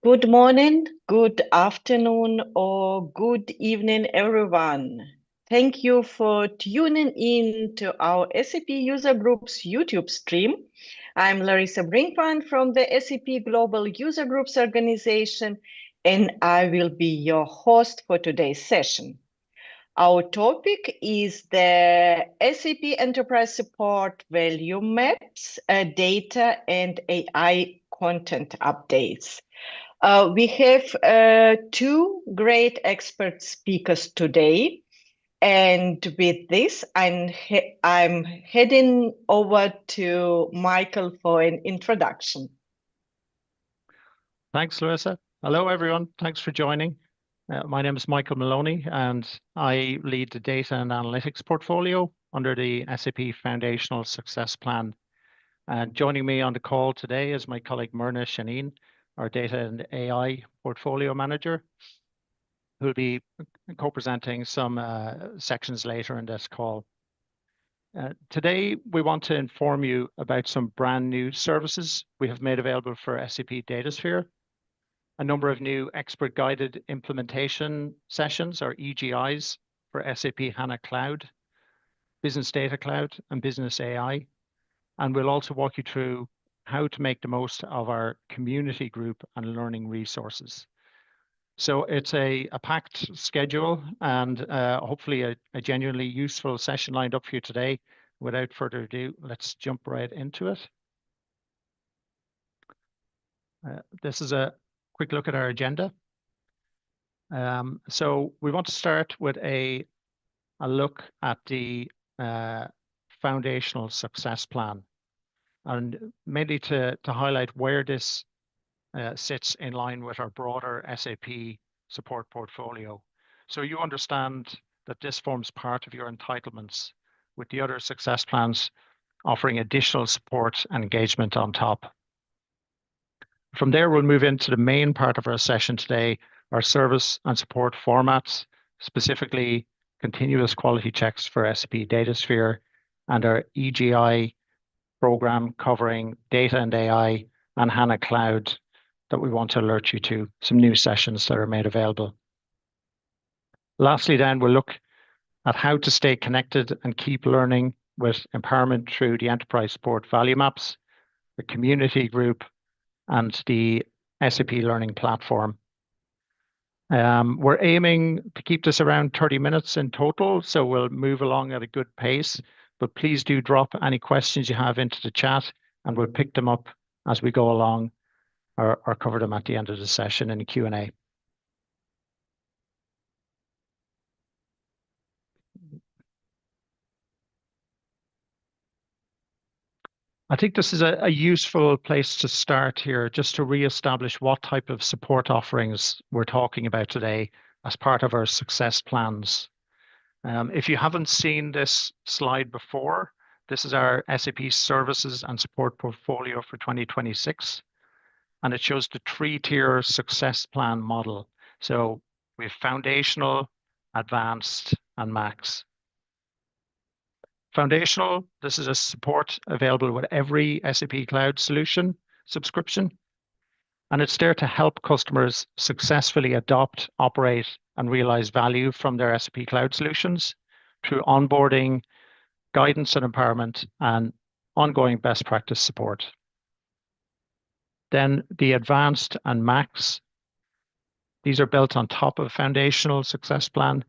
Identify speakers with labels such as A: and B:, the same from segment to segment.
A: Good morning, good afternoon, or good evening, everyone. Thank you for tuning in to our SAP User Groups YouTube stream. I'm Larissa Brinkmann from the SAP Global User Groups organization, and I will be your host for today's session. Our topic is the SAP Enterprise Support Value Maps, Data and AI Content Updates. We have two great expert speakers today. And with this, I'm heading over to Michael for an introduction.
B: Thanks, Larissa. Hello, everyone. Thanks for joining. My name is Michael Moloney, and I lead the data and analytics portfolio under the SAP Foundational Success Plan. And joining me on the call today is my colleague Mirna, Chaanine, our data and AI portfolio manager, who will be co-presenting some sections later in this call. Today, we want to inform you about some brand new services we have made available for SAP Datasphere, a number of new expert-guided implementation sessions, or EGIs, for SAP HANA Cloud, Business Data Cloud, and Business AI. And we'll also walk you through how to make the most of our community group and learning resources. So it's a packed schedule and hopefully a genuinely useful session lined up for you today. Without further ado, let's jump right into it. This is a quick look at our agenda. So we want to start with a look at the Foundational Success Plan, and mainly to highlight where this sits in line with our broader SAP support portfolio. So you understand that this forms part of your entitlements, with the other success plans offering additional support and engagement on top. From there, we'll move into the main part of our session today, our service and support formats, specifically continuous quality checks for SAP Datasphere, and our EGI program covering data and AI and HANA Cloud that we want to alert you to, some new sessions that are made available. Lastly, then, we'll look at how to stay connected and keep learning with empowerment through the Enterprise Support Value Maps, the community group, and the SAP Learning Platform. We're aiming to keep this around 30 minutes in total, so we'll move along at a good pace, but please do drop any questions you have into the chat and we'll pick them up as we go along or cover them at the end of the session in the Q&A. I think this is a useful place to start here, just to re-establish what type of support offerings we're talking about today as part of our success plans. If you haven't seen this slide before, this is our SAP Services and Support portfolio for 2026, and it shows the three-tier success plan model. So we have Foundational, Advanced, and Max. Foundational, this is a support available with every SAP Cloud solution subscription, and it's there to help customers successfully adopt, operate, and realize value from their SAP Cloud solutions through onboarding, guidance and empowerment, and ongoing best practice support. Then the Advanced and Max, these are built on top of Foundational Success Plan,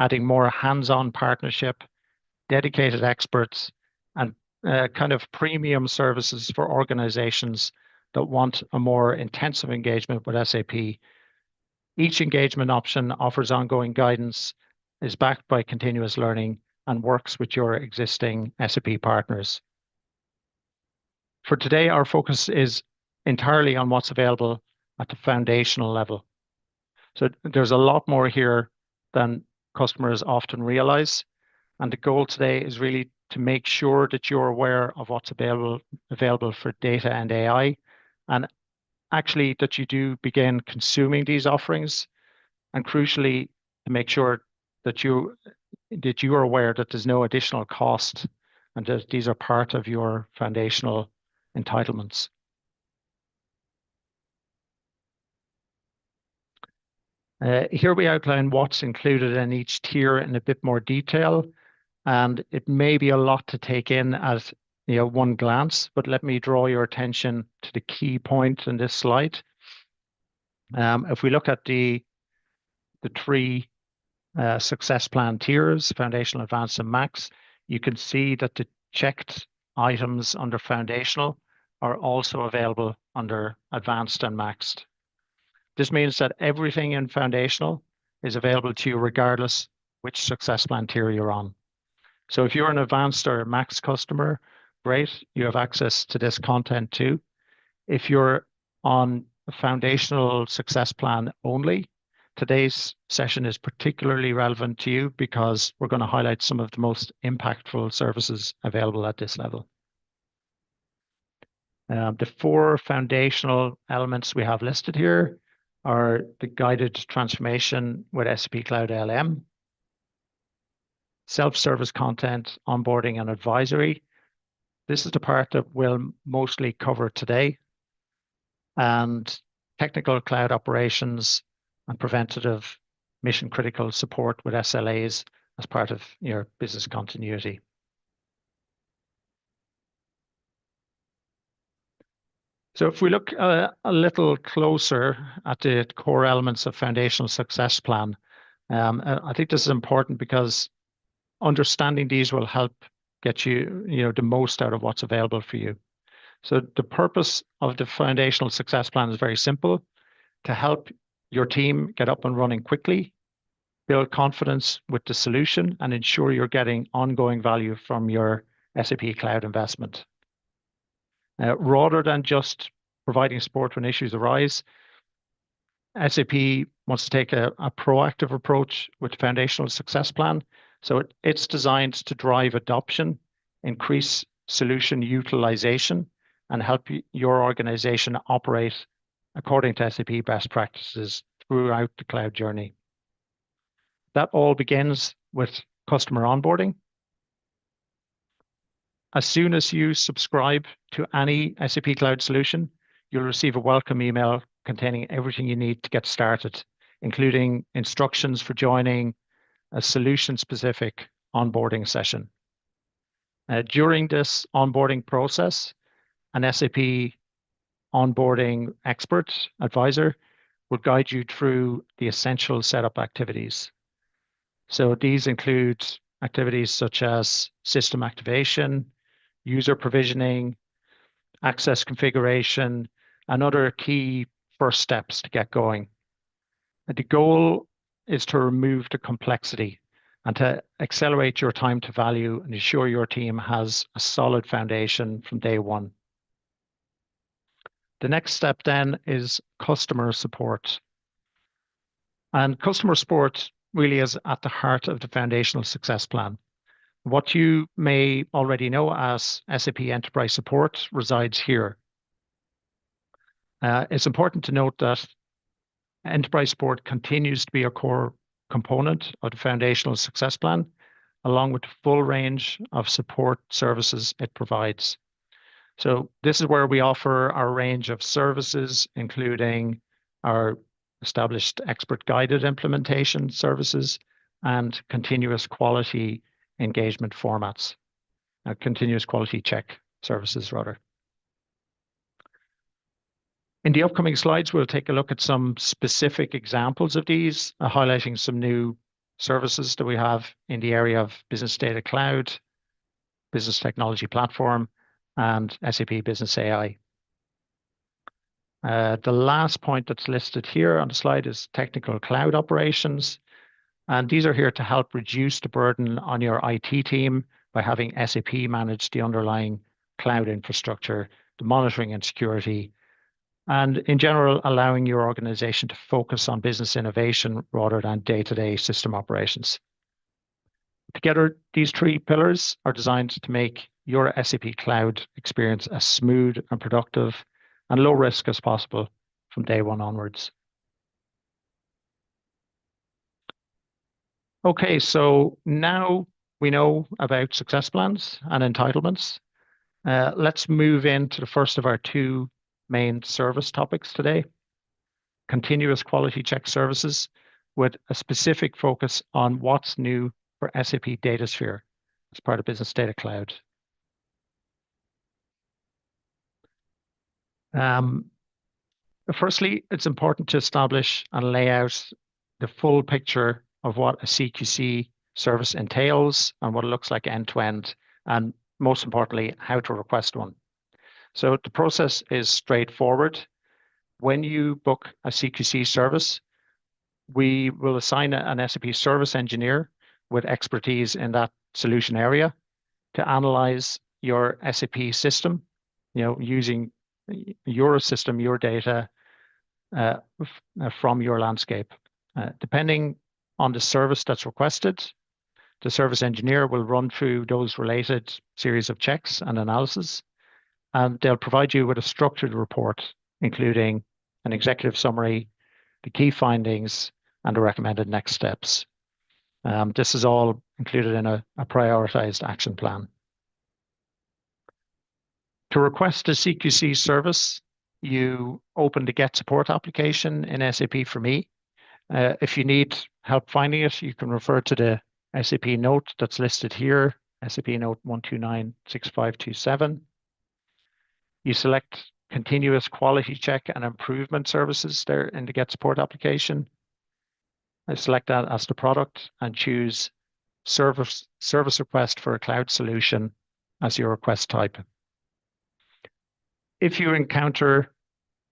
B: adding more hands-on partnership, dedicated experts, and kind of premium services for organizations that want a more intensive engagement with SAP. Each engagement option offers ongoing guidance, is backed by continuous learning, and works with your existing SAP partners. For today, our focus is entirely on what's available at the foundational level. So there's a lot more here than customers often realize. And the goal today is really to make sure that you're aware of what's available for data and AI, and actually that you do begin consuming these offerings, and crucially, to make sure that you are aware that there's no additional cost and that these are part of your foundational entitlements. Here we outline what's included in each tier in a bit more detail, and it may be a lot to take in at one glance, but let me draw your attention to the key point in this slide. If we look at the three success plan tiers, foundational, advanced, and max, you can see that the checked items under foundational are also available under advanced and maxed. This means that everything in foundational is available to you regardless which success plan tier you're on. So if you're an advanced or a max customer, great, you have access to this content too. If you're on a foundational success plan only, today's session is particularly relevant to you because we're going to highlight some of the most impactful services available at this level. The four foundational elements we have listed here are the guided transformation with SAP Cloud LM, self-service content, onboarding and advisory. This is the part that we'll mostly cover today, and technical cloud operations and preventative mission critical support with SLAs as part of your business continuity. So if we look a little closer at the core elements of foundational success plan, I think this is important because understanding these will help get you, the most out of what's available for you. So the purpose of the foundational success plan is very simple: to help your team get up and running quickly, build confidence with the solution, and ensure you're getting ongoing value from your SAP Cloud investment. Rather than just providing support when issues arise, SAP wants to take a proactive approach with the foundational success plan. So it's designed to drive adoption, increase solution utilization, and help your organization operate according to SAP best practices throughout the cloud journey. That all begins with customer onboarding. As soon as you subscribe to any SAP Cloud solution, you'll receive a welcome email containing everything you need to get started, including instructions for joining a solution-specific onboarding session. During this onboarding process, an SAP onboarding expert advisor will guide you through the essential setup activities. So these include activities such as system activation, user provisioning, access configuration, and other key first steps to get going. And the goal is to remove the complexity and to accelerate your time to value and ensure your team has a solid foundation from day one. The next step then is customer support. And customer support really is at the heart of the foundational success plan. What you may already know as SAP Enterprise Support resides here. It's important to note that Enterprise Support continues to be a core component of the foundational success plan, along with the full range of support services it provides. So this is where we offer our range of services, including our established expert guided implementation services and continuous quality engagement formats, continuous quality check services rather. In the upcoming slides, we'll take a look at some specific examples of these, highlighting some new services that we have in the area of Business Data Cloud, Business Technology Platform, and SAP Business AI. The last point that's listed here on the slide is technical cloud operations. And these are here to help reduce the burden on your IT team by having SAP manage the underlying cloud infrastructure, the monitoring and security, and in general, allowing your organization to focus on business innovation rather than day-to-day system operations. Together, these three pillars are designed to make your SAP Cloud experience as smooth and productive and low risk as possible from day one onwards. Okay, so now we know about success plans and entitlements. Let's move into the first of our two main service topics today: continuous quality check services. with a specific focus on what's new for SAP Datasphere as part of Business Data Cloud. Firstly, it's important to establish and lay out the full picture of what a CQC service entails and what it looks like end to end, and most importantly, how to request one. So the process is straightforward. When you book a CQC service, we will assign an SAP service engineer with expertise in that solution area to analyze your SAP system, using your system, your data from your landscape. Depending on the service that's requested, the service engineer will run through those related series of checks and analysis, and they'll provide you with a structured report, including an executive summary, the key findings, and the recommended next steps. This is all included in a prioritized action plan. To request a CQC service, you open the Get Support application in SAP for me. If you need help finding it, you can refer to the SAP note that's listed here, SAP note 1296527. You select continuous quality check and improvement services there in the Get Support application. I select that as the product and choose service request for a cloud solution as your request type. If you encounter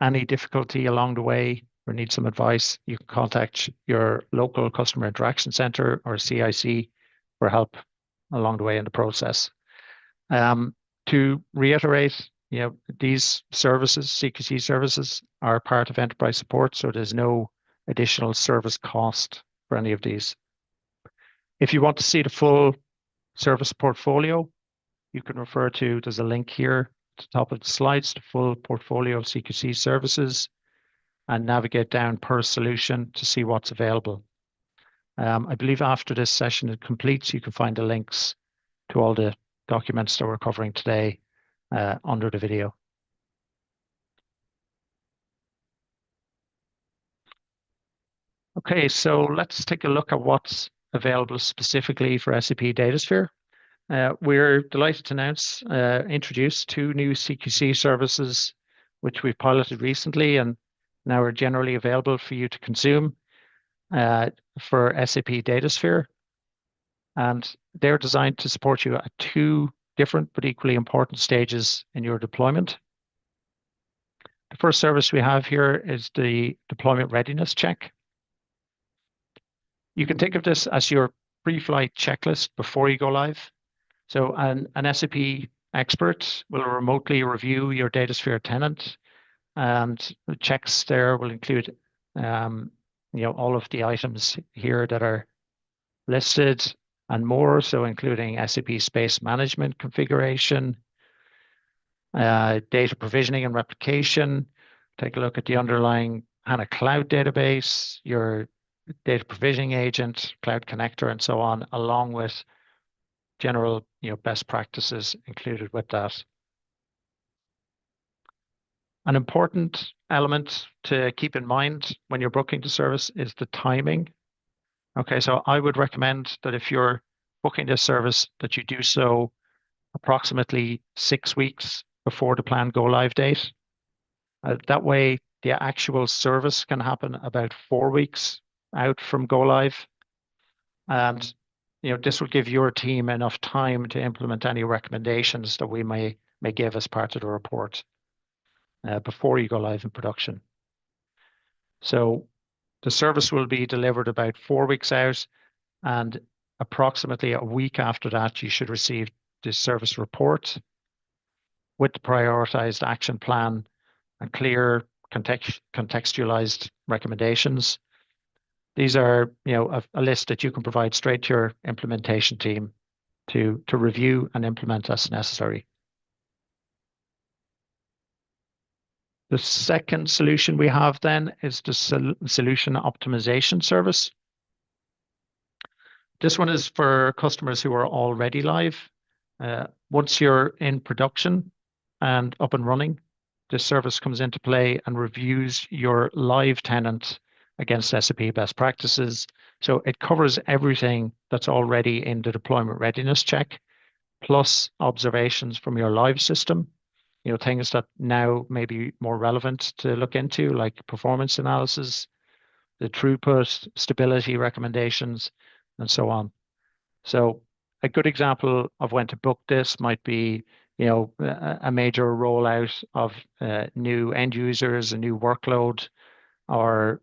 B: any difficulty along the way or need some advice, you can contact your local customer interaction center or CIC for help along the way in the process. To reiterate, these services, CQC services, are part of enterprise support, so there's no additional service cost for any of these. If you want to see the full service portfolio, you can refer to, there's a link here at the top of the slides, the full portfolio of CQC services, and navigate down per solution to see what's available. I believe after this session it completes, you can find the links to all the documents that we're covering today under the video. Okay, so let's take a look at what's available specifically for SAP Datasphere. We're delighted to introduce 2 new CQC services, which we've piloted recently and now are generally available for you to consume for SAP Datasphere. And they're designed to support you at 2 different but equally important stages in your deployment. The first service we have here is the deployment readiness check. You can think of this as your pre-flight checklist before you go live. So an SAP expert will remotely review your Datasphere tenant, and the checks there will include all of the items here that are listed and more, so including SAP space management configuration, data provisioning and replication, take a look at the underlying HANA cloud database, your data provisioning agent, cloud connector, and so on, along with general best practices included with that. An important element to keep in mind when you're booking the service is the timing. Okay, so I would recommend that if you're booking this service, that you do so approximately 6 weeks before the planned go live date. That way, the actual service can happen about 4 weeks out from go live. And this will give your team enough time to implement any recommendations that we may give as part of the report before you go live in production. So the service will be delivered about 4 weeks out, and approximately a week after that, you should receive the service report with the prioritized action plan and clear contextualized recommendations. These are, a list that you can provide straight to your implementation team to review and implement as necessary. The second solution we have then is the solution optimization service. This one is for customers who are already live. Once you're in production and up and running, this service comes into play and reviews your live tenant against SAP best practices. So it covers everything that's already in the deployment readiness check, plus observations from your live system, things that now may be more relevant to look into, like performance analysis, the throughput, stability recommendations, and so on. So a good example of when to book this might be, a major rollout of new end users, a new workload, or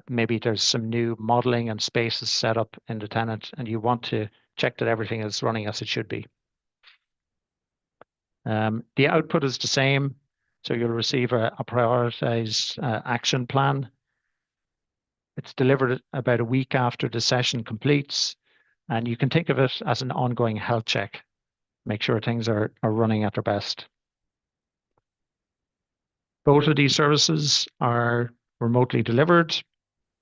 B: maybe there's some new modeling and spaces set up in the tenant, and you want to check that everything is running as it should be. The output is the same, so you'll receive a prioritized action plan. It's delivered about a week after the session completes, and you can think of it as an ongoing health check. Make sure things are running at their best. Both of these services are remotely delivered,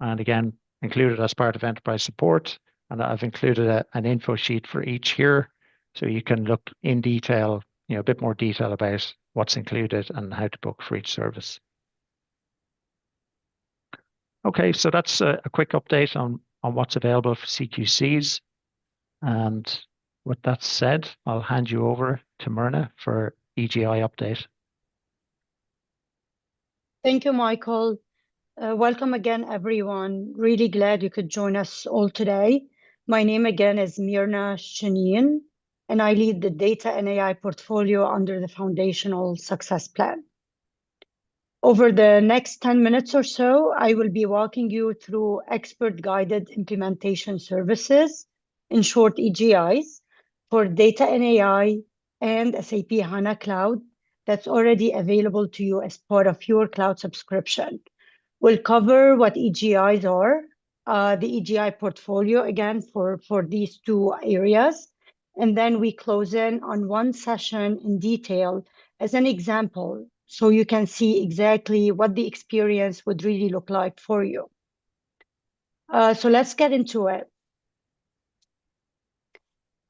B: and again, included as part of enterprise support. And I've included an info sheet for each here, so you can look in detail, a bit more detail about what's included and how to book for each service. Okay, so that's a quick update on what's available for CQCs. And with that said, I'll hand you over to Mirna for EGI update.
C: Thank you, Michael. Welcome again, everyone. Really glad you could join us all today. My name again is Mirna Chaanine, and I lead the data and AI portfolio under the Foundational Success Plan. Over the next 10 minutes or so, I will be walking you through expert-guided implementation services, in short, EGIs, for data and AI and SAP HANA Cloud that's already available to you as part of your cloud subscription. We'll cover what EGIs are, the EGI portfolio, again, for these two areas, and then we close in on one session in detail as an example, so you can see exactly what the experience would really look like for you. So let's get into it.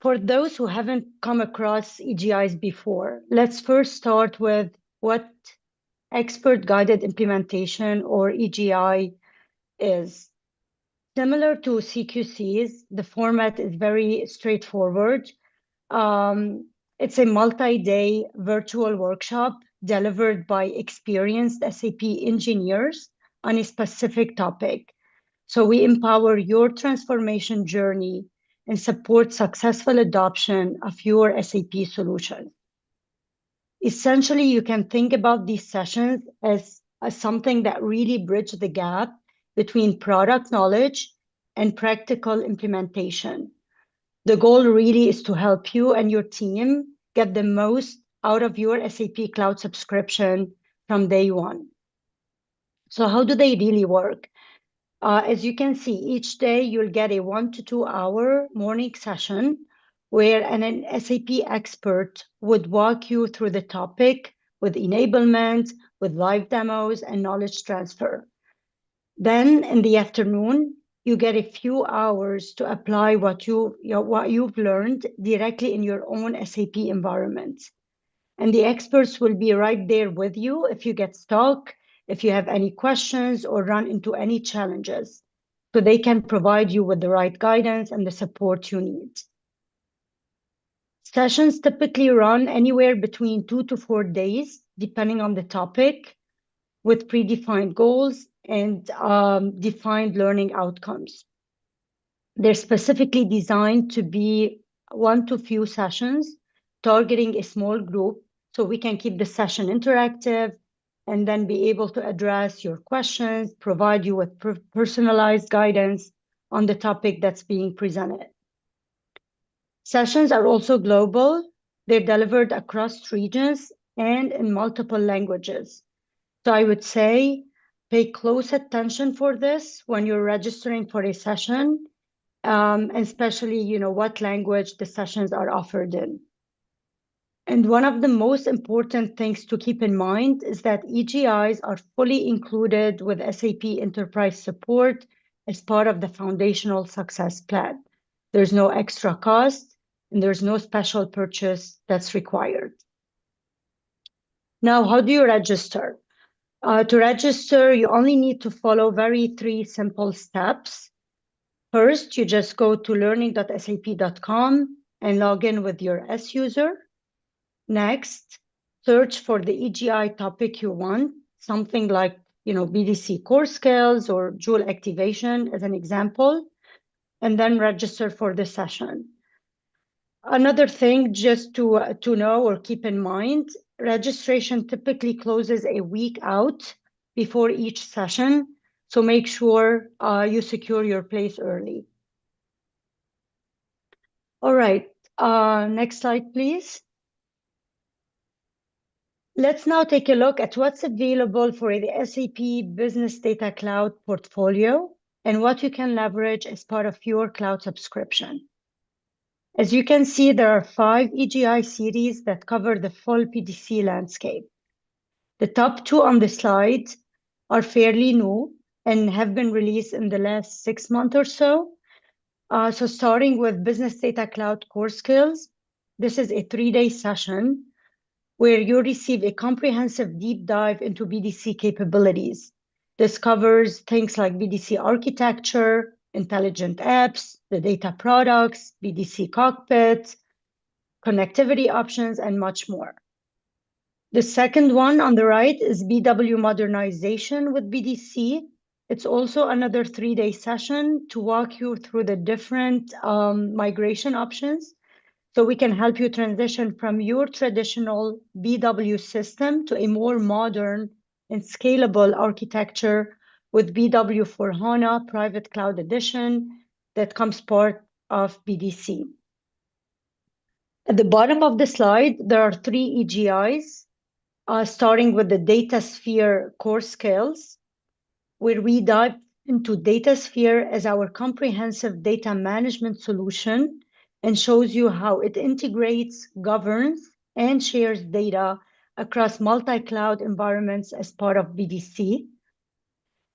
C: For those who haven't come across EGIs before, let's first start with what expert-guided implementation, or EGI, is. Similar to CQCs, the format is very straightforward. It's a multi-day virtual workshop delivered by experienced SAP engineers on a specific topic. So we empower your transformation journey and support successful adoption of your SAP solution. Essentially, you can think about these sessions as something that really bridge the gap between product knowledge and practical implementation. The goal really is to help you and your team get the most out of your SAP Cloud subscription from day one. So how do they really work? As you can see, each day you'll get a 1 to 2 hour morning session where an SAP expert would walk you through the topic with enablement, with live demos, and knowledge transfer. Then in the afternoon, you get a few hours to apply what you've learned directly in your own SAP environment. And the experts will be right there with you if you get stuck, if you have any questions or run into any challenges, so they can provide you with the right guidance and the support you need. Sessions typically run anywhere between 2 to 4 days, depending on the topic, with predefined goals and defined learning outcomes. They're specifically designed to be 1 to few sessions, targeting a small group, so we can keep the session interactive and then be able to address your questions, provide you with personalized guidance on the topic that's being presented. Sessions are also global. They're delivered across regions and in multiple languages. So I would say pay close attention for this when you're registering for a session, especially what language the sessions are offered in. And one of the most important things to keep in mind is that EGIs are fully included with SAP Enterprise Support as part of the Foundational Success Plan. There's no extra cost, and there's no special purchase that's required. Now, how do you register? To register, you only need to follow three simple steps. First, you just go to learning.sap.com and log in with your S user. Next, search for the EGI topic you want, something like BDC core skills or Joule activation as an example, and then register for the session. Another thing just to know or keep in mind, registration typically closes a week out before each session, so make sure you secure your place early. All right, next slide, please. Let's now take a look at what's available for the SAP Business Data Cloud portfolio and what you can leverage as part of your cloud subscription. As you can see, there are 5 EGI series that cover the full BDC landscape. The top 2 on the slide are fairly new and have been released in the last 6 months or so. So starting with Business Data Cloud Core Skills, this is a 3-day session where you receive a comprehensive deep dive into BDC capabilities. This covers things like BDC architecture, intelligent apps, the data products, BDC cockpit, connectivity options, and much more. The second one on the right is BW modernization with BDC. It's also another 3-day session to walk you through the different migration options, so we can help you transition from your traditional BW system to a more modern and scalable architecture with BW for HANA Private Cloud Edition that comes part of BDC. At the bottom of the slide, there are 3 EGIs, starting with the Datasphere core skills, where we dive into Datasphere as our comprehensive data management solution and shows you how it integrates, governs, and shares data across multi-cloud environments as part of BDC.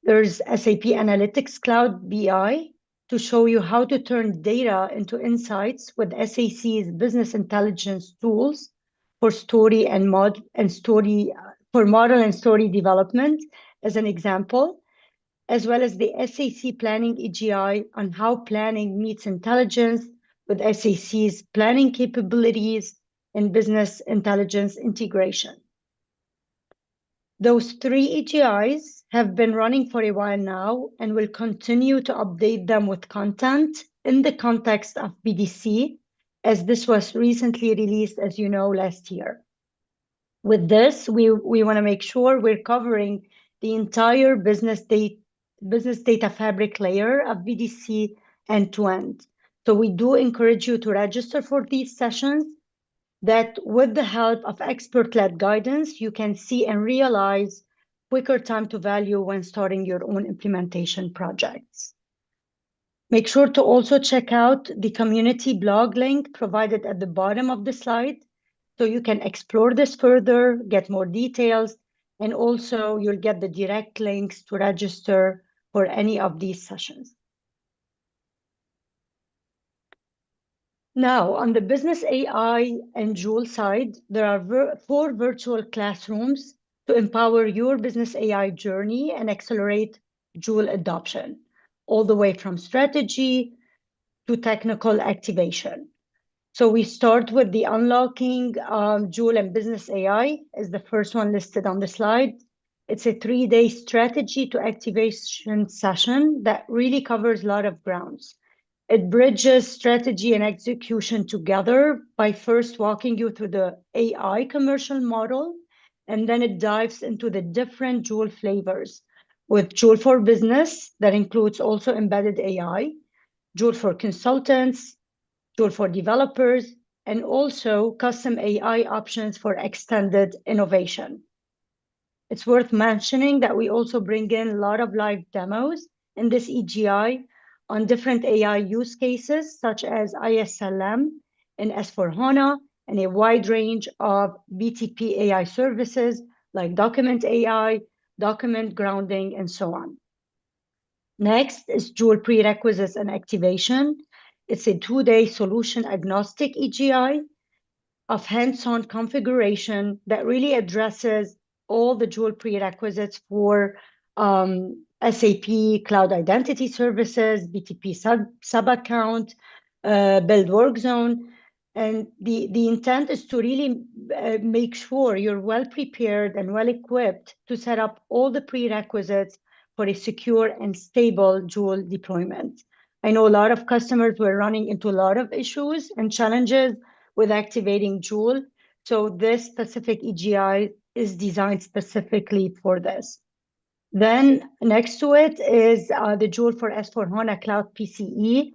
C: There's SAP Analytics Cloud BI to show you how to turn data into insights with SAC's business intelligence tools for story and model and story development, as an example, as well as the SAC Planning EGI on how planning meets intelligence with SAC's planning capabilities and business intelligence integration. Those 3 EGIs have been running for a while now and will continue to update them with content in the context of BDC, as this was recently released, as you know, last year. With this, we want to make sure we're covering the entire business data fabric layer of BDC end-to-end. So we do encourage you to register for these sessions that with the help of expert-led guidance, you can see and realize quicker time to value when starting your own implementation projects. Make sure to also check out the community blog link provided at the bottom of the slide, so you can explore this further, get more details, and also you'll get the direct links to register for any of these sessions. Now, on the business AI and Joule side, there are 4 virtual classrooms to empower your business AI journey and accelerate Joule adoption, all the way from strategy to technical activation. So we start with the Unlocking Joule and Business AI as the first one listed on the slide. It's a 3-day strategy to activation session that really covers a lot of grounds. It bridges strategy and execution together by first walking you through the AI commercial model, and then it dives into the different Joule flavors with Joule for Business that includes also embedded AI, Joule for consultants, Joule for developers, and also custom AI options for extended innovation. It's worth mentioning that we also bring in a lot of live demos in this EGI on different AI use cases, such as ISLM and S4HANA, and a wide range of BTP AI services like document AI, document grounding, and so on. Next is Joule prerequisites and activation. It's a 2-day solution agnostic EGI of hands-on configuration that really addresses all the Joule prerequisites for SAP Cloud Identity Services, BTP sub-account, build work zone. And the intent is to really make sure you're well prepared and well equipped to set up all the prerequisites for a secure and stable Joule deployment. I know a lot of customers were running into a lot of issues and challenges with activating Joule. So this specific EGI is designed specifically for this. Then next to it is the Joule for S/4HANA Cloud PCE.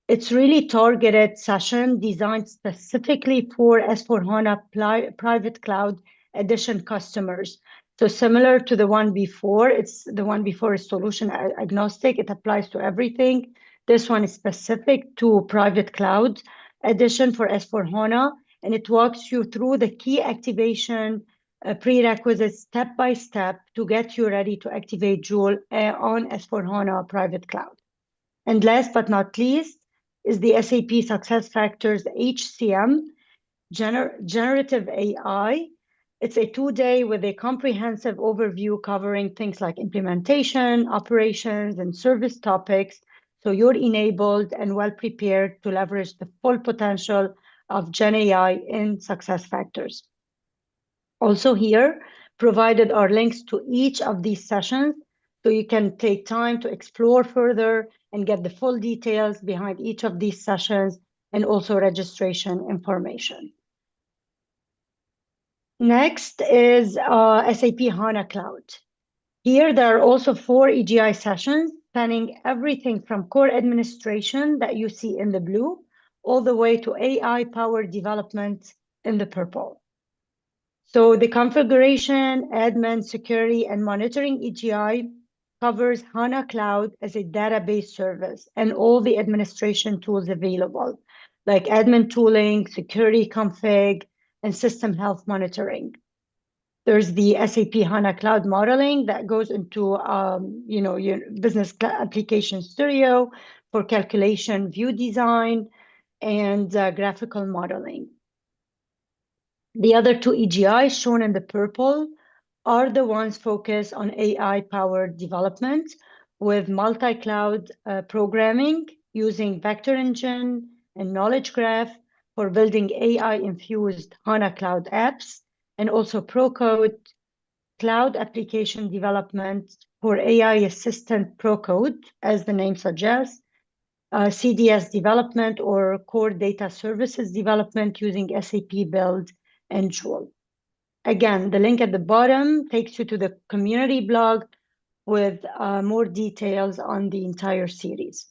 C: It's really targeted session designed specifically for S/4HANA Private Cloud Edition customers. So similar to the one before, the one before is solution agnostic. It applies to everything. This one is specific to Private Cloud Edition for S/4HANA, and it walks you through the key activation prerequisites step by step to get you ready to activate Joule on S/4HANA Private Cloud. And last but not least is the SAP SuccessFactors HCM Generative AI. It's a 2-day with a comprehensive overview covering things like implementation, operations, and service topics. So you're enabled and well prepared to leverage the full potential of Gen AI in SuccessFactors. Also here, provided are links to each of these sessions, so you can take time to explore further and get the full details behind each of these sessions and also registration information. Next is SAP HANA Cloud. Here, there are also 4 EGI sessions spanning everything from core administration that you see in the blue, all the way to AI-powered development in the purple. So the configuration, admin, security, and monitoring EGI covers HANA Cloud as a database service and all the administration tools available, like admin tooling, security config, and system health monitoring. There's the SAP HANA Cloud modeling that goes into your business application studio for calculation, view design, and graphical modeling. The other 2 EGIs shown in the purple are the ones focused on AI-powered development with multi-cloud programming using Vector Engine and Knowledge Graph for building AI-infused HANA Cloud apps, and also ProCode cloud application development for AI Assistant ProCode, as the name suggests, CDS development or core data services development using SAP Build and Joule. Again, the link at the bottom takes you to the community blog with more details on the entire series.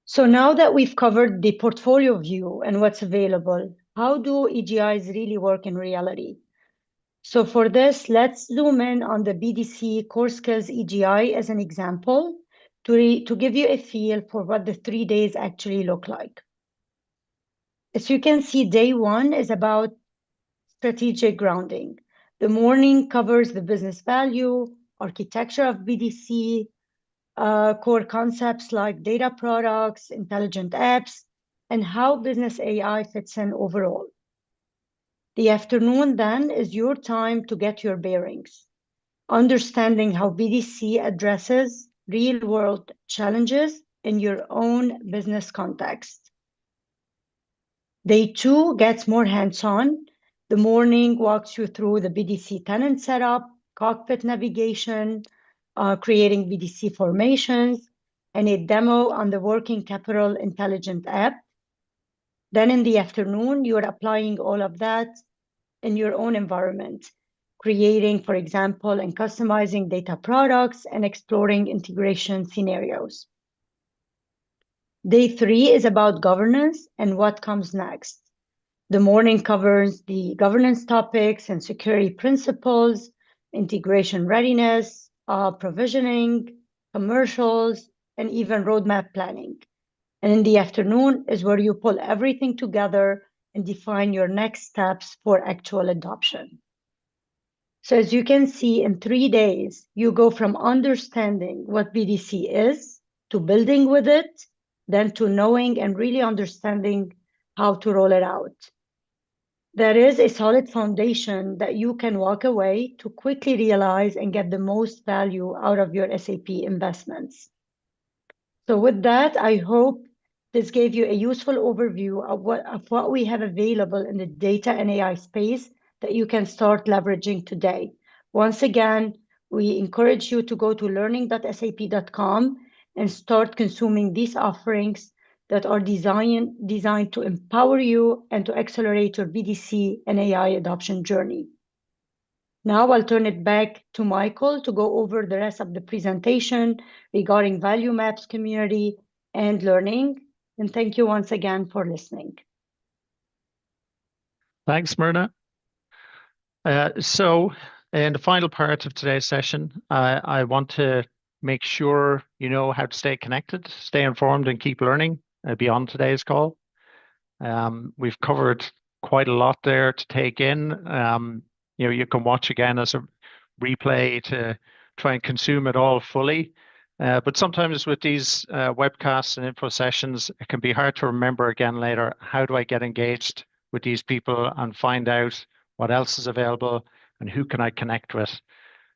C: So now that we've covered the portfolio view and what's available, how do EGIs really work in reality? So for this, let's zoom in on the BDC Core Skills EGI as an example to give you a feel for what the 3 days actually look like. As you can see, day 1 is about strategic grounding. The morning covers the business value, architecture of BDC, core concepts like data products, intelligent apps, and how business AI fits in overall. The afternoon then is your time to get your bearings, understanding how BDC addresses real-world challenges in your own business context. Day 2 gets more hands-on. The morning walks you through the BDC tenant setup, cockpit navigation, creating BDC formations, and a demo on the working capital intelligent app. Then in the afternoon, you're applying all of that in your own environment, creating, for example, and customizing data products and exploring integration scenarios. Day 3 is about governance and what comes next. The morning covers the governance topics and security principles, integration readiness, provisioning, commercials, and even roadmap planning. And in the afternoon is where you pull everything together and define your next steps for actual adoption. So as you can see, in 3 days, you go from understanding what BDC is to building with it, then to knowing and really understanding how to roll it out. There is a solid foundation that you can walk away to quickly realize and get the most value out of your SAP investments. So with that, I hope this gave you a useful overview of what we have available in the data and AI space that you can start leveraging today. Once again, we encourage you to go to learning.sap.com and start consuming these offerings that are designed to empower you and to accelerate your BDC and AI adoption journey. Now I'll turn it back to Michael to go over the rest of the presentation regarding Value Maps community and learning. And thank you once again for listening.
B: Thanks, Mirna. So in the final part of today's session, I want to make sure you know how to stay connected, stay informed, and keep learning beyond today's call. We've covered quite a lot there to take in. You know, you can watch again as a replay to try and consume it all fully. But sometimes with these webcasts and info sessions, it can be hard to remember again later, how do I get engaged with these people and find out what else is available and who can I connect with?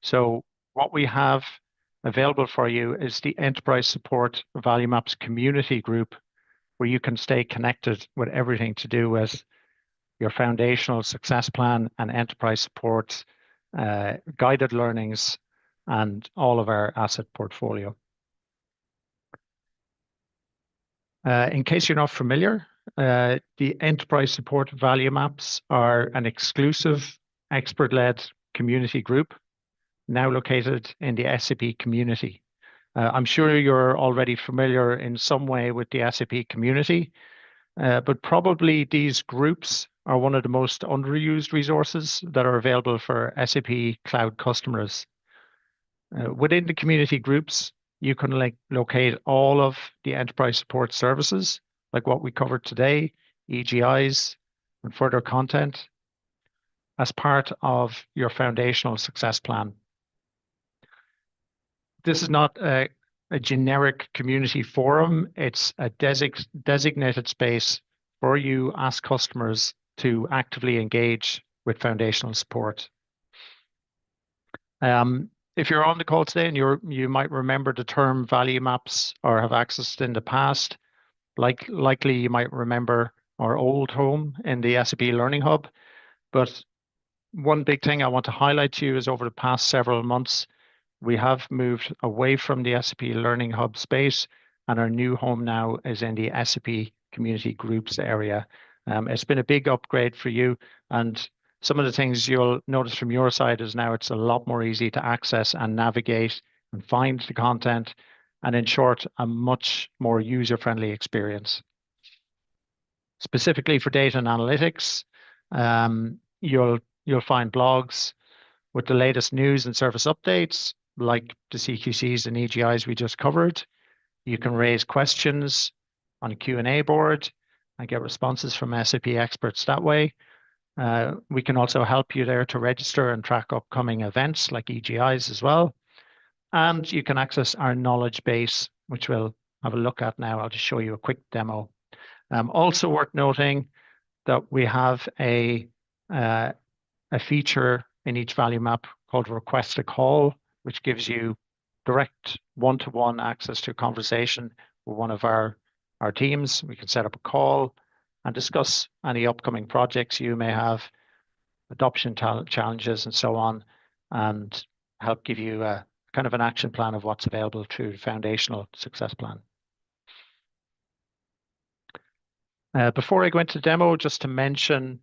B: So what we have available for you is the Enterprise Support Value Maps community group, where you can stay connected with everything to do with your foundational success plan and enterprise support, guided learnings, and all of our asset portfolio. In case you're not familiar, the Enterprise Support Value Maps are an exclusive expert-led community group now located in the SAP community. I'm sure you're already familiar in some way with the SAP community, but probably these groups are one of the most underused resources that are available for SAP Cloud customers. Within the community groups, you can locate all of the enterprise support services, like what we covered today, EGIs, and further content, as part of your foundational success plan. This is not a generic community forum. It's a designated space for you as customers to actively engage with foundational support. If you're on the call today and you might remember the term value maps or have accessed in the past, likely you might remember our old home in the SAP Learning Hub. But one big thing I want to highlight to you is over the past several months, we have moved away from the SAP Learning Hub space, and our new home now is in the SAP Community Groups area. It's been a big upgrade for you, and some of the things you'll notice from your side is now it's a lot more easy to access and navigate and find the content, and in short, a much more user-friendly experience. Specifically for data and analytics, you'll find blogs with the latest news and service updates, like the CQCs and EGIs we just covered. You can raise questions on a Q&A board and get responses from SAP experts that way. We can also help you there to register and track upcoming events like EGIs as well. And you can access our knowledge base, which we'll have a look at now. I'll just show you a quick demo. Also worth noting that we have a feature in each value map called Request a Call, which gives you direct one-to-one access to a conversation with one of our teams. We can set up a call and discuss any upcoming projects you may have, adoption challenges and so on, and help give you a kind of an action plan of what's available through the foundational success plan. Before I go into the demo, just to mention,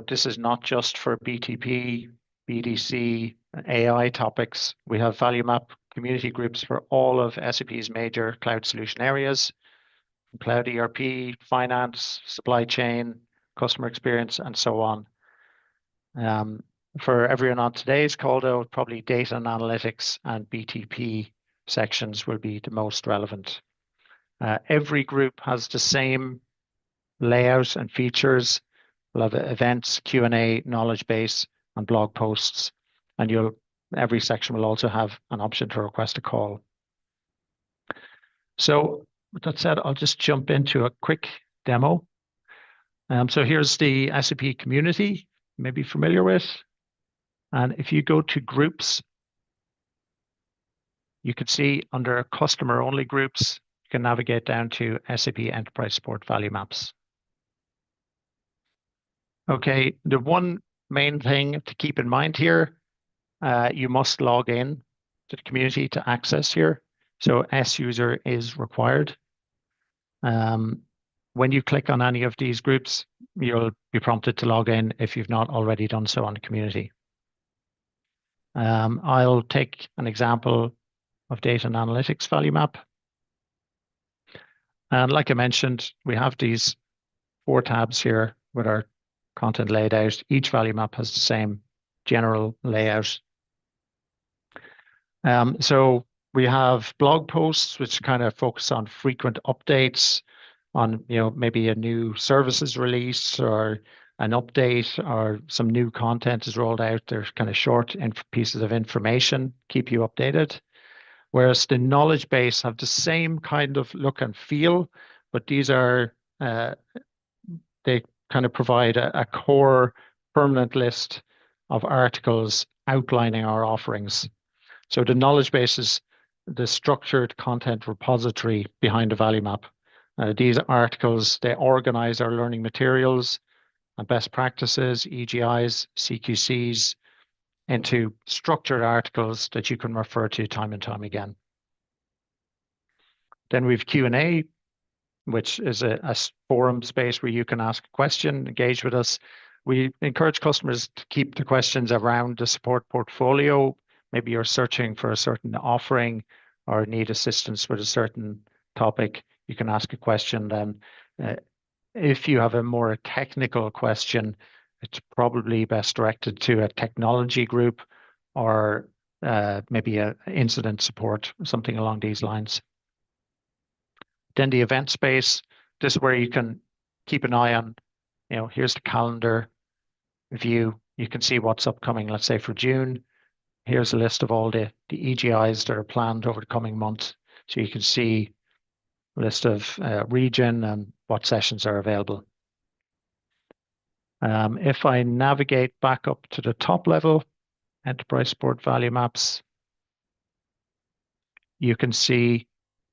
B: this is not just for BTP, BDC, AI topics. We have value map community groups for all of SAP's major cloud solution areas: cloud ERP, finance, supply chain, customer experience, and so on. For everyone on today's call, though, probably data and analytics and BTP sections will be the most relevant. Every group has the same layout and features. We'll have events, Q&A, knowledge base, and blog posts. And every section will also have an option to request a call. So with that said, I'll just jump into a quick demo. So here's the SAP community, maybe familiar with. And if you go to groups, you can see under customer only groups, you can navigate down to SAP Enterprise Support value maps. Okay, the one main thing to keep in mind here, you must log in to the community to access here. So S user is required. When you click on any of these groups, you'll be prompted to log in if you've not already done so on the community. I'll take an example of data and analytics value map. And like I mentioned, we have these 4 tabs here with our content laid out. Each value map has the same general layout. So we have blog posts, which kind of focus on frequent updates on, maybe a new services release or an update or some new content is rolled out. They're kind of short pieces of information, keep you updated. Whereas the knowledge base have the same kind of look and feel, but these are, they kind of provide a core permanent list of articles outlining our offerings. So the knowledge base is the structured content repository behind the value map. These articles, they organize our learning materials and best practices, EGIs, CQCs, into structured articles that you can refer to time and time again. Then we've Q&A, which is a forum space where you can ask a question, engage with us. We encourage customers to keep the questions around the support portfolio. Maybe you're searching for a certain offering or need assistance with a certain topic. You can ask a question then. If you have a more technical question, it's probably best directed to a technology group or maybe an incident support, something along these lines. Then the event space, this is where you can keep an eye on, here's the calendar view. You can see what's upcoming, let's say for June. Here's a list of all the EGIs that are planned over the coming months. So you can see a list of region and what sessions are available. If I navigate back up to the top level, Enterprise Support value maps, you can see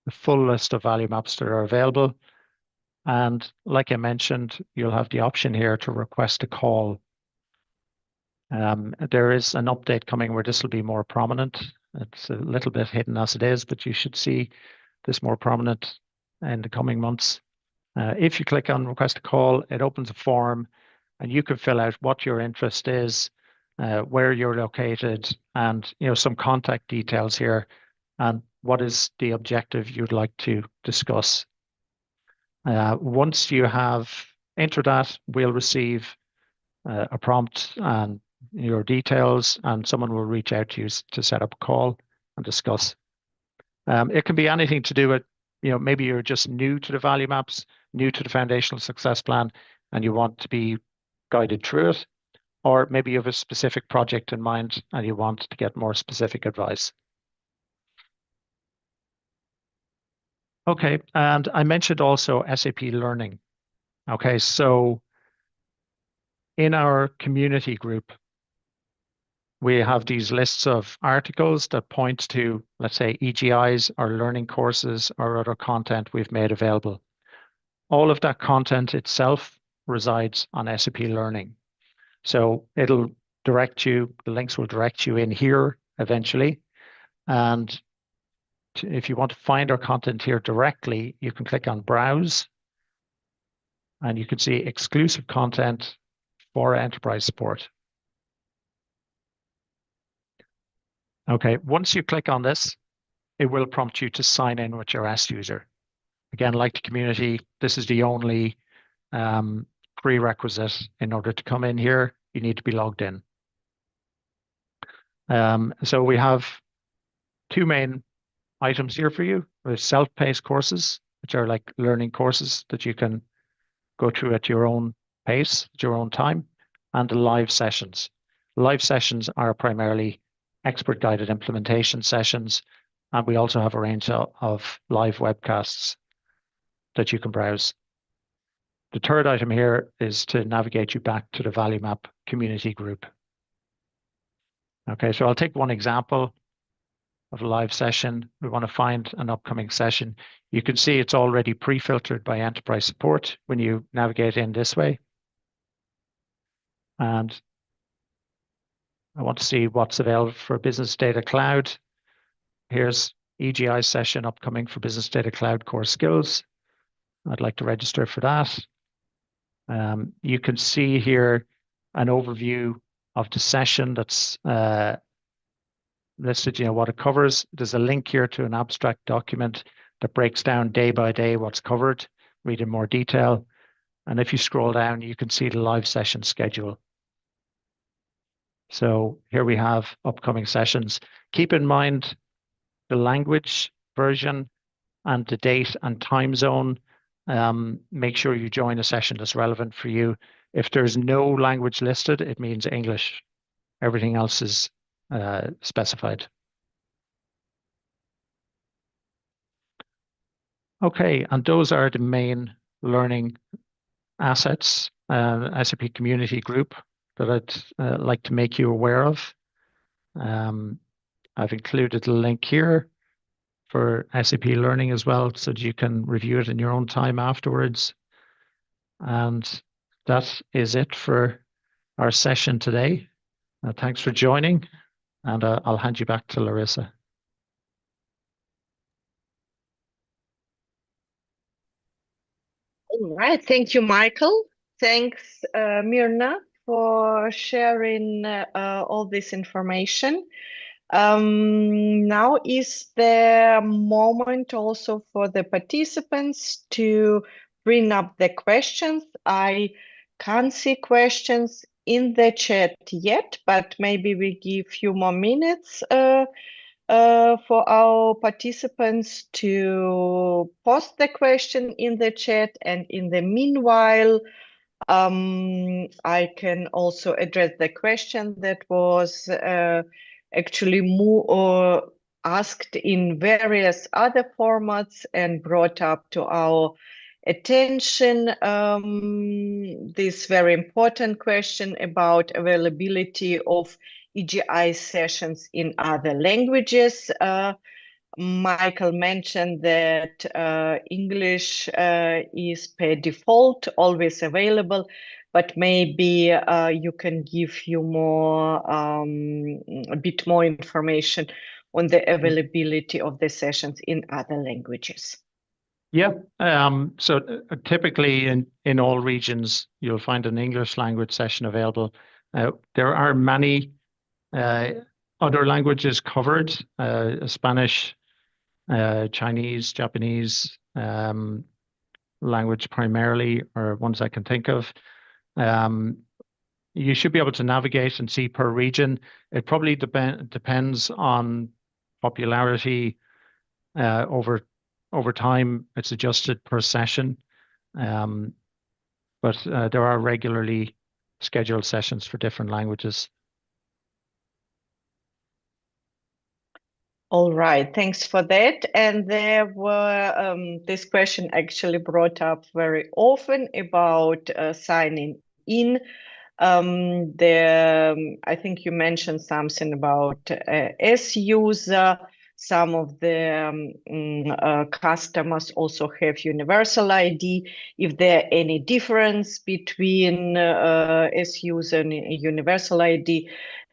B: the full list of value maps that are available. And like I mentioned, you'll have the option here to request a call. There is an update coming where this will be more prominent. It's a little bit hidden as it is, but you should see this more prominent in the coming months. If you click on request a call, it opens a form and you can fill out what your interest is, where you're located, and some contact details here, and what is the objective you'd like to discuss. Once you have entered that, we'll receive a prompt and your details, and someone will reach out to you to set up a call and discuss. It can be anything to do with, maybe you're just new to the value maps, new to the foundational success plan, and you want to be guided through it, or maybe you have a specific project in mind and you want to get more specific advice. Okay, and I mentioned also SAP Learning. Okay, so in our community group, we have these lists of articles that point to, let's say, EGIs or learning courses or other content we've made available. All of that content itself resides on SAP Learning. So it'll direct you, the links will direct you in here eventually. And if you want to find our content here directly, you can click on Browse and you can see exclusive content for enterprise support. Okay, once you click on this, it will prompt you to sign in with your S user. Again, like the community, this is the only prerequisite in order to come in here. You need to be logged in. So we have 2 main items here for you. There's self-paced courses, which are like learning courses that you can go through at your own pace, at your own time, and the live sessions. Live sessions are primarily expert-guided implementation sessions, and we also have a range of live webcasts that you can browse. the third item here is to navigate you back to the value map community group. Okay, so I'll take one example of a live session. We want to find an upcoming session. You can see it's already pre-filtered by Enterprise Support when you navigate in this way. And I want to see what's available for Business Data Cloud. Here's EGI session upcoming for Business Data Cloud Core Skills. I'd like to register for that. You can see here an overview of the session that's listed, what it covers. There's a link here to an abstract document that breaks down day by day what's covered, read in more detail. And if you scroll down, you can see the live session schedule. So here we have upcoming sessions. Keep in mind the language version and the date and time zone. Make sure you join a session that's relevant for you. If there's no language listed, it means English. Everything else is specified. Okay, and those are the main learning assets, SAP Community Group, that I'd like to make you aware of. I've included a link here for SAP Learning as well, so that you can review it in your own time afterwards. And that is it for our session today. Thanks for joining, and I'll hand you back to Larissa.
A: All right, thank you, Michael. Thanks, Mirna, for sharing all this information. Now is the moment also for the participants to bring up the questions. I can't see questions in the chat yet, but maybe we give a few more minutes for our participants to post the question in the chat, and in the meanwhile, I can also address the question that was actually asked in various other formats and brought up to our attention. This very important question about availability of EGI sessions in other languages. Michael mentioned that English is per default always available, but maybe you can give you a bit more information on the availability of the sessions in other languages.
B: Yeah, so typically in all regions, you'll find an English language session available. There are many other languages covered, Spanish, Chinese, Japanese language primarily, or ones I can think of. You should be able to navigate and see per region. It probably depends on popularity. Over time, it's adjusted per session, but there are regularly scheduled sessions for different languages.
A: All right, thanks for that. And there were this question actually brought up very often about signing in. I think you mentioned something about as user. Some of the customers also have universal ID. If there any difference between as user and universal ID,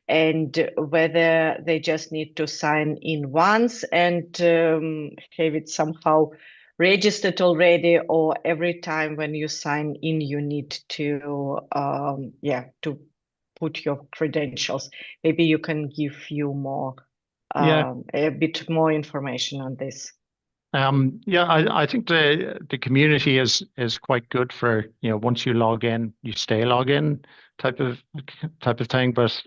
A: and whether they just need to sign in once and have it somehow registered already, or every time when you sign in, you need to to put your credentials. Maybe you can give a bit more information on this.
B: I think the community is quite good for, once you log in, you stay log in type of thing. But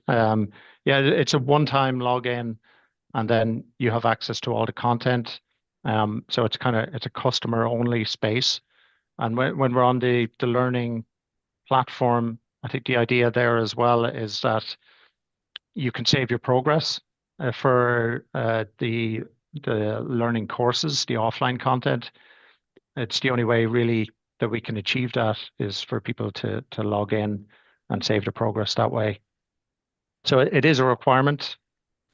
B: it's a one-time login, and then you have access to all the content. So it's a customer only space. And when we're on the learning platform, I think the idea there as well is that you can save your progress for the learning courses, the offline content. It's the only way really that we can achieve that is for people to log in and save the progress that way. So it is a requirement,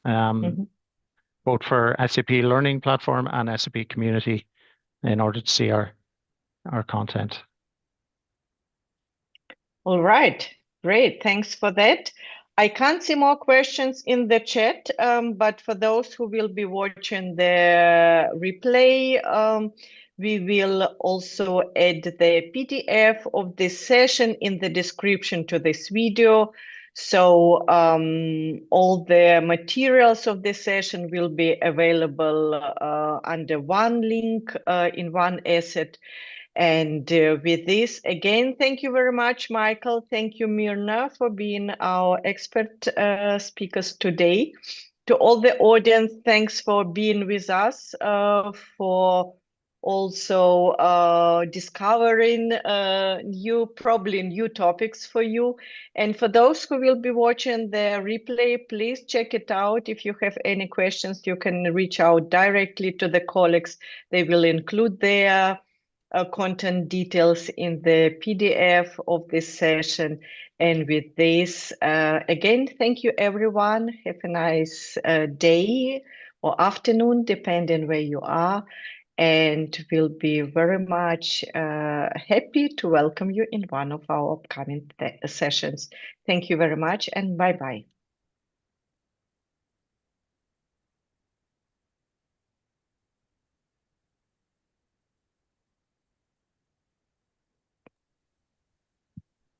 B: both for SAP Learning Platform and SAP Community in order to see our content.
A: All right, great. Thanks for that. I can't see more questions in the chat, but for those who will be watching the replay, we will also add the PDF of this session in the description to this video. So all the materials of this session will be available under one link in one asset. And with this, again, thank you very much, Michael. Thank you, Mirna, for being our expert speakers today. To all the audience, thanks for being with us, for also discovering probably new topics for you. And for those who will be watching the replay, please check it out. If you have any questions, you can reach out directly to the colleagues. They will include their content details in the PDF of this session. And with this, again, thank you, everyone. Have a nice day or afternoon, depending where you are. And we'll be very much happy to welcome you in one of our upcoming sessions. Thank you very much, and bye-bye.